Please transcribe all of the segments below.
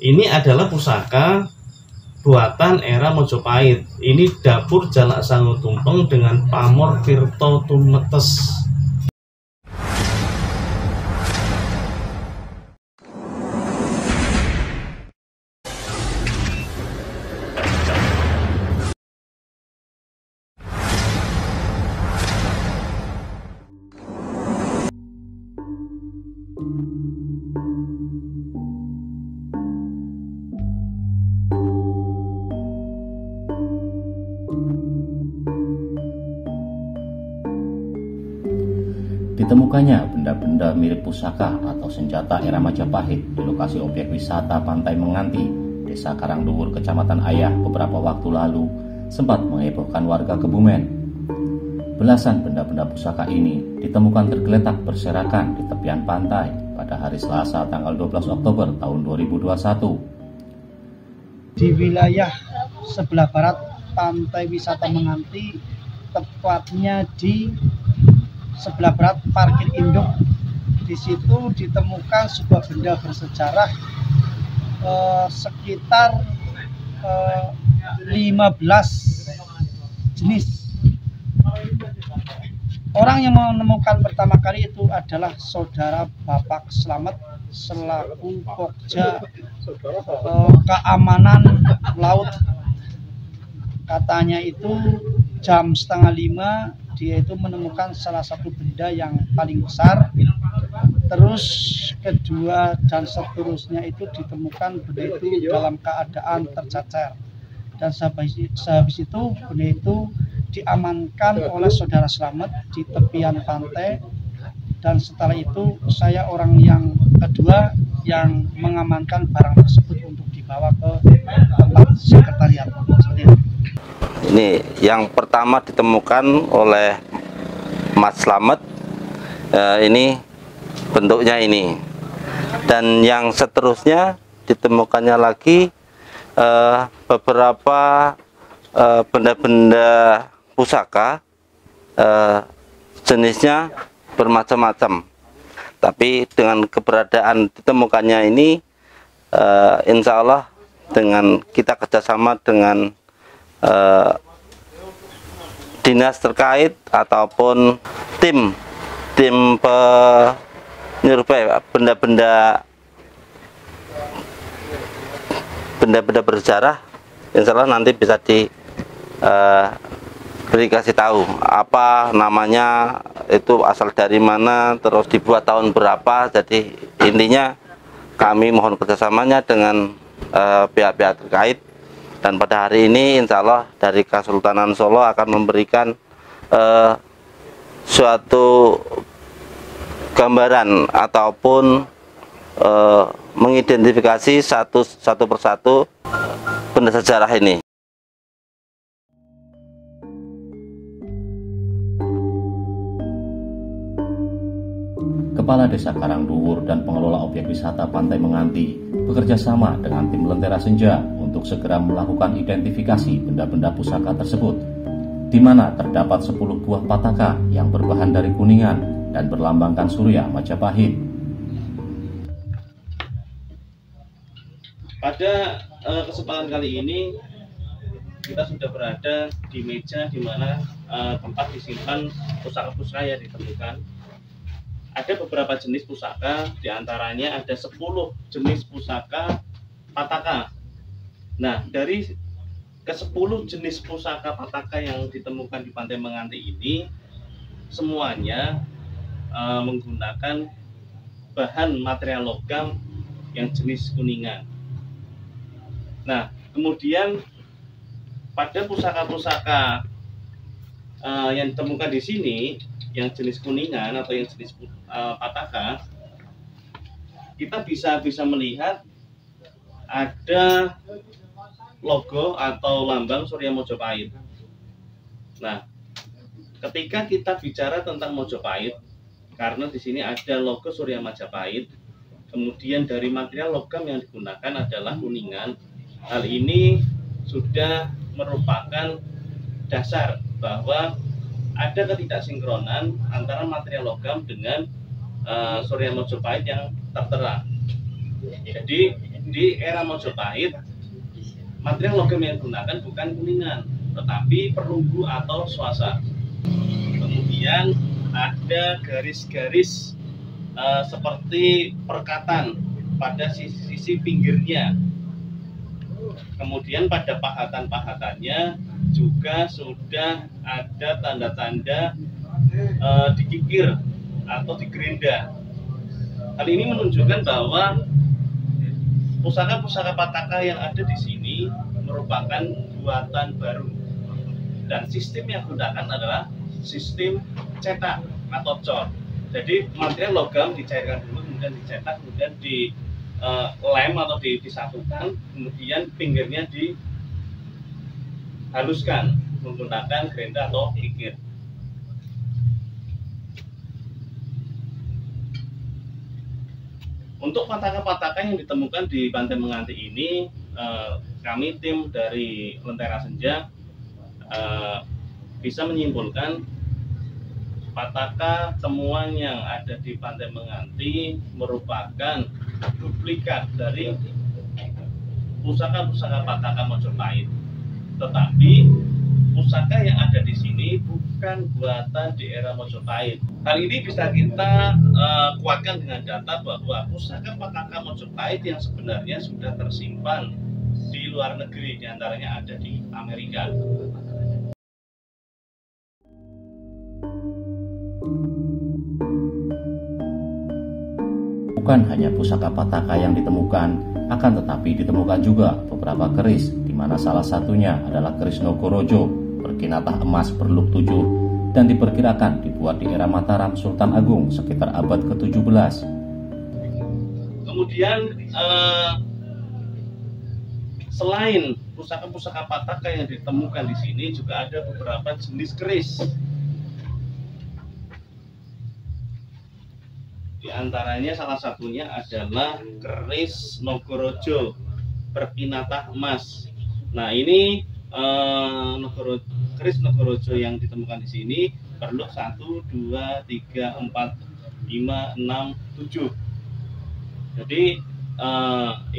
Ini adalah pusaka buatan era Mojopahit. Ini dapur Jalak Sangu Tumpeng dengan pamor Tirto Tumetes. Ditemukannya benda-benda mirip pusaka atau senjata era Majapahit di lokasi objek wisata Pantai Menganti, Desa Karangduwur, Kecamatan Ayah beberapa waktu lalu sempat menghebohkan warga Kebumen. Belasan benda-benda pusaka ini ditemukan tergeletak berserakan di tepian pantai pada hari Selasa tanggal 12 Oktober tahun 2021. Di wilayah sebelah barat Pantai Wisata Menganti, tepatnya di sebelah barat parkir induk. Di situ ditemukan sebuah benda bersejarah sekitar 15 jenis. Orang yang menemukan pertama kali itu adalah saudara Bapak Slamet selaku Pokja keamanan laut. Katanya itu jam 4:30 dia itu menemukan salah satu benda yang paling besar. Terus kedua dan seterusnya itu ditemukan benda itu dalam keadaan tercacar. Dan sehabis itu benda itu diamankan oleh saudara Slamet di tepian pantai. Dan setelah itu saya orang yang kedua yang mengamankan barang tersebut untuk dibawa ke tempat sekretariat. Ini yang pertama ditemukan oleh Mas Slamet, ini bentuknya ini, dan yang seterusnya ditemukannya lagi beberapa benda-benda pusaka, jenisnya bermacam-macam. Tapi dengan keberadaan ditemukannya ini, insya Allah dengan kita kerjasama dengan dinas terkait ataupun tim penyerupai benda-benda bersejarah, insya Allah nanti bisa beri kasih tahu apa namanya, itu asal dari mana, terus dibuat tahun berapa. Jadi intinya kami mohon kerjasamanya dengan pihak-pihak terkait. Dan pada hari ini insya Allah dari Kesultanan Solo akan memberikan suatu gambaran ataupun mengidentifikasi satu persatu benda sejarah ini. Kepala Desa Karangduwur dan pengelola objek wisata Pantai Menganti bekerja sama dengan tim Lentera Senja untuk segera melakukan identifikasi benda-benda pusaka tersebut, di mana terdapat 10 buah pataka yang berbahan dari kuningan dan berlambangkan Surya Majapahit. Pada kesempatan kali ini kita sudah berada di meja di mana tempat disimpan pusaka-pusaka yang ditemukan. Ada beberapa jenis pusaka, diantaranya ada 10 jenis pusaka pataka. Nah, dari ke-10 jenis pusaka pataka yang ditemukan di Pantai Menganti ini, semuanya menggunakan bahan material logam yang jenis kuningan. Nah, kemudian pada pusaka-pusaka yang ditemukan di sini, yang jenis kuningan atau yang jenis pataka, kita bisa melihat ada logo atau lambang Surya Mojopahit. Nah, ketika kita bicara tentang Mojopahit, karena di sini ada logo Surya Majapahit, kemudian dari material logam yang digunakan adalah kuningan. Hal ini sudah merupakan dasar bahwa ada ketidaksinkronan antara material logam dengan Surya Mojopahit yang tertera. Jadi di era Mojopahit material logam yang digunakan bukan kuningan, tetapi perunggu atau swasa. Kemudian ada garis-garis seperti perkatan pada sisi pinggirnya. Kemudian pada pahatan-pahatannya juga sudah ada tanda-tanda dikikir atau digerinda. Hal ini menunjukkan bahwa pusaka-pusaka Pataka yang ada di sini merupakan buatan baru, dan sistem yang digunakan adalah sistem cetak atau cor. Jadi material logam dicairkan dulu, kemudian dicetak, kemudian di lem atau disatukan, kemudian pinggirnya dihaluskan menggunakan gerinda atau kikir. Untuk pataka-pataka yang ditemukan di Pantai Menganti ini, kami tim dari Lentera Senja bisa menyimpulkan pataka temuan yang ada di Pantai Menganti merupakan duplikat dari pusaka-pusaka Pataka Mojopahit. Tetapi pusaka yang ada di sini bukan buatan di era Mojopahit. Hal ini bisa kita kuatkan dengan data bahwa pusaka Pataka Mojopahit yang sebenarnya sudah tersimpan di luar negeri, diantaranya ada di Amerika. Bukan hanya pusaka Pataka yang ditemukan, akan tetapi ditemukan juga beberapa keris, di mana salah satunya adalah keris Nogorojo berkinatah emas berluk 7 dan diperkirakan dibuat di era Mataram Sultan Agung sekitar abad ke-17. Kemudian selain pusaka-pusaka Pataka yang ditemukan di sini, juga ada beberapa jenis keris. Di antaranya salah satunya adalah keris Nogorojo berkinatah emas. Nah, ini keris Nogorojo yang ditemukan di sini berluk 1, 2, 3, 4, 5, 6, 7. Jadi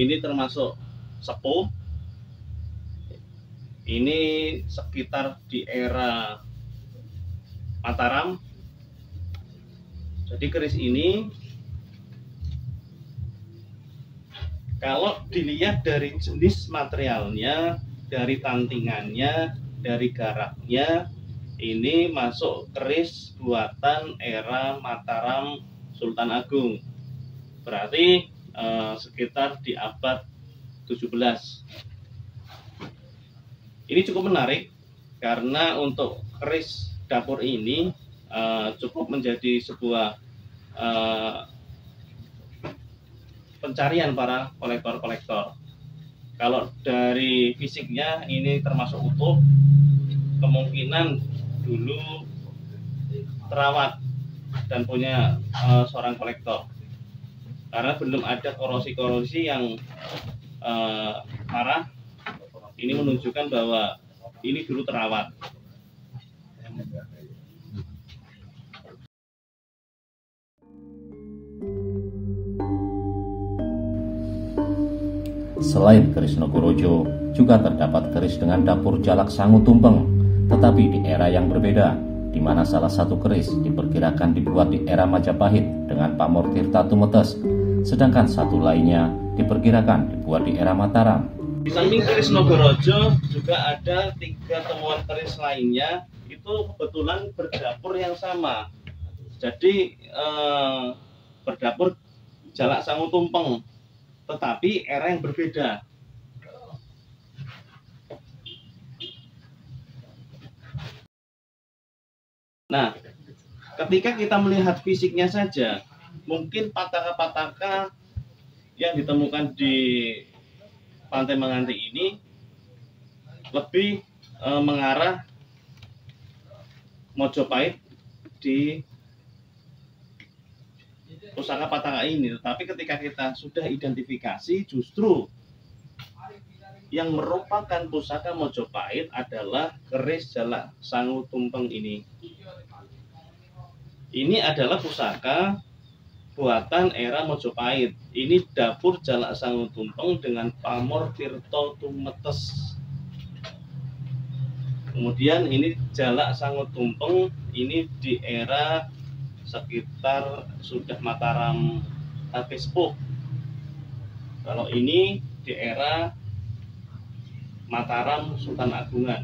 ini termasuk sepuh. Ini sekitar di era Mataram. Jadi keris ini kalau dilihat dari jenis materialnya, dari tantingannya, dari garaknya, ini masuk keris buatan era Mataram Sultan Agung. Berarti sekitar di abad 17. Ini cukup menarik karena untuk keris dapur ini cukup menjadi sebuah pencarian para kolektor-kolektor. Kalau dari fisiknya ini termasuk utuh, kemungkinan dulu terawat dan punya seorang kolektor, karena belum ada korosi-korosi yang parah. Ini menunjukkan bahwa ini dulu terawat. Selain keris Nogorojo, juga terdapat keris dengan dapur jalak sangu tumpeng, tetapi di era yang berbeda, di mana salah satu keris diperkirakan dibuat di era Majapahit dengan pamor Tirta Tumetes, sedangkan satu lainnya diperkirakan dibuat di era Mataram. Di samping keris Nogorojo juga ada 3 temuan keris lainnya, itu kebetulan berdapur yang sama. Jadi berdapur jalak sangu tumpeng, tetapi era yang berbeda. Nah, ketika kita melihat fisiknya saja, mungkin pataka-pataka yang ditemukan di Pantai Menganti ini lebih mengarah Mojopahit di pusaka Pataka ini. Tetapi ketika kita sudah identifikasi, justru yang merupakan pusaka Mojopahit adalah keris jalak sangu tumpeng ini. Ini adalah pusaka buatan era Mojopahit. Ini dapur Jalak Sangu Tumpeng dengan pamor Tirto Tumetes. Kemudian ini Jalak Sangu Tumpeng ini di era sekitar sudah Mataram Sepuh. Kalau ini di era Mataram Sultan Agungan.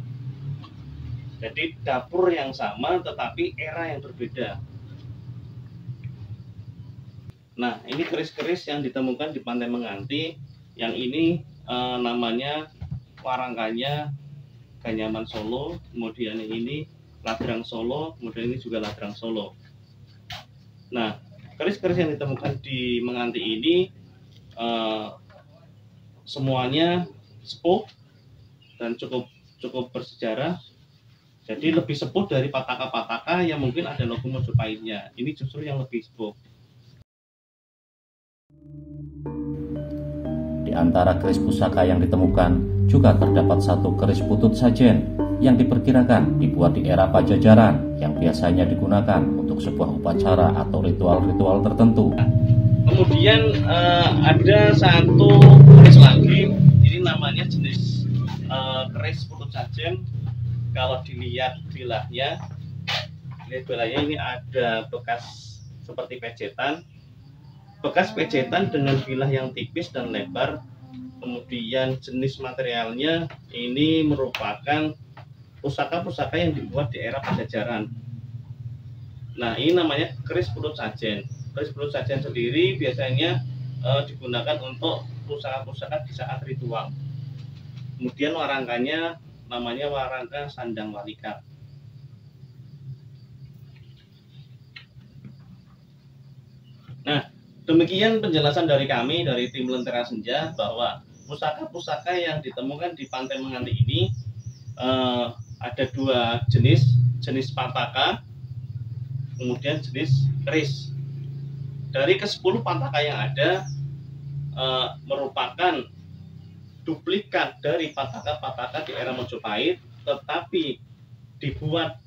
Jadi dapur yang sama tetapi era yang berbeda. Nah, ini keris-keris yang ditemukan di Pantai Menganti. Yang ini namanya warangkanya Ganyaman Solo, kemudian yang ini Ladrang Solo, kemudian ini juga Ladrang Solo. Nah, keris-keris yang ditemukan di Menganti ini semuanya sepuh dan cukup bersejarah. Jadi lebih sepuh dari pataka-pataka yang mungkin ada logo Mojopahitnya. Ini justru yang lebih sepuh. Di antara keris pusaka yang ditemukan juga terdapat satu keris putut sajen yang diperkirakan dibuat di era Pajajaran yang biasanya digunakan untuk sebuah upacara atau ritual-ritual tertentu. Kemudian ada satu keris lagi, ini namanya jenis keris putut sajen. Kalau dilihat bilahnya ini ada bekas seperti pejetan. Bekas pejetan dengan bilah yang tipis dan lebar. Kemudian jenis materialnya ini merupakan pusaka-pusaka yang dibuat di era Pajajaran. Nah, ini namanya keris putut sajen. Keris putut sajen sendiri biasanya digunakan untuk pusaka-pusaka di saat ritual. Kemudian warangkanya namanya warangka Sandang Walikat. Nah, demikian penjelasan dari kami dari tim Lentera Senja bahwa pusaka-pusaka yang ditemukan di Pantai Menganti ini ada dua jenis pataka, kemudian jenis keris. Dari ke-10 pataka yang ada merupakan duplikat dari pataka-pataka di era Mojopahit, tetapi dibuat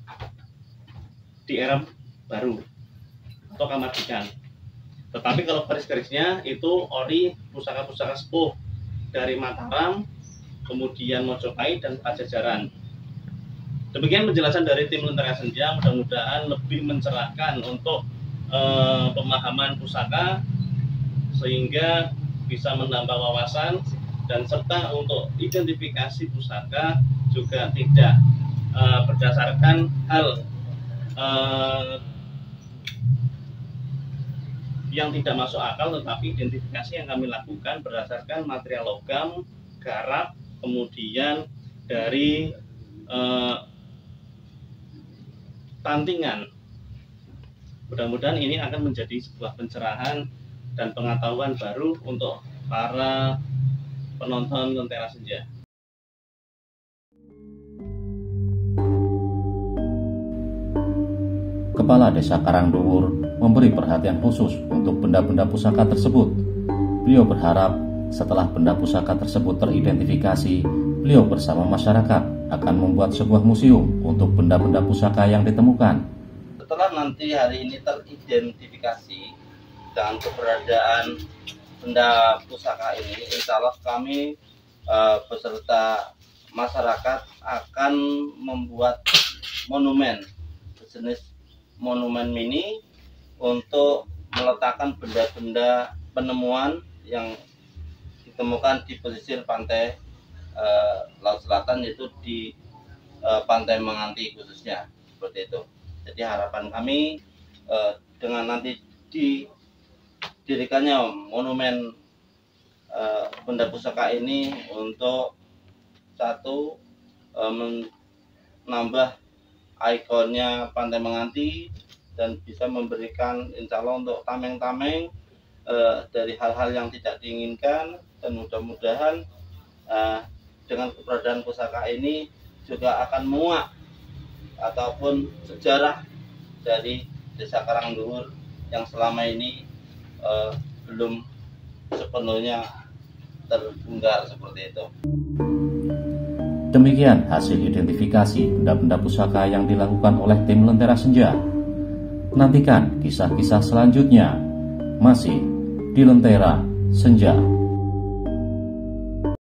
di era baru atau Kamardikan. Tetapi kalau keris-kerisnya itu ori pusaka-pusaka sepuh dari Mataram, kemudian Mojopahit dan Pajajaran. Demikian penjelasan dari tim Lentera Senja, mudah-mudahan lebih mencerahkan untuk pemahaman pusaka sehingga bisa menambah wawasan dan serta untuk identifikasi pusaka juga tidak berdasarkan hal yang tidak masuk akal, tetapi identifikasi yang kami lakukan berdasarkan material logam, garap, kemudian dari tantingan. Mudah-mudahan ini akan menjadi sebuah pencerahan dan pengetahuan baru untuk para penonton Lentera Senja. Kepala Desa Karangduwur memberi perhatian khusus untuk benda-benda pusaka tersebut. Beliau berharap setelah benda pusaka tersebut teridentifikasi, beliau bersama masyarakat akan membuat sebuah museum untuk benda-benda pusaka yang ditemukan. Setelah nanti hari ini teridentifikasi dengan keberadaan benda pusaka ini, insya Allah kami beserta masyarakat akan membuat monumen sejenis monumen mini untuk meletakkan benda-benda penemuan yang ditemukan di pesisir pantai Laut Selatan, yaitu di Pantai Menganti khususnya, seperti itu. Jadi harapan kami dengan nanti didirikannya monumen benda pusaka ini untuk satu menambah ikonnya Pantai Menganti dan bisa memberikan insya Allah untuk tameng-tameng dari hal-hal yang tidak diinginkan, dan mudah-mudahan dengan keberadaan pusaka ini juga akan muak ataupun sejarah dari Desa Karangduwur yang selama ini belum sepenuhnya terbongkar seperti itu. Demikian hasil identifikasi benda-benda pusaka yang dilakukan oleh tim Lentera Senja. Nantikan kisah-kisah selanjutnya. Masih di Lentera Senja.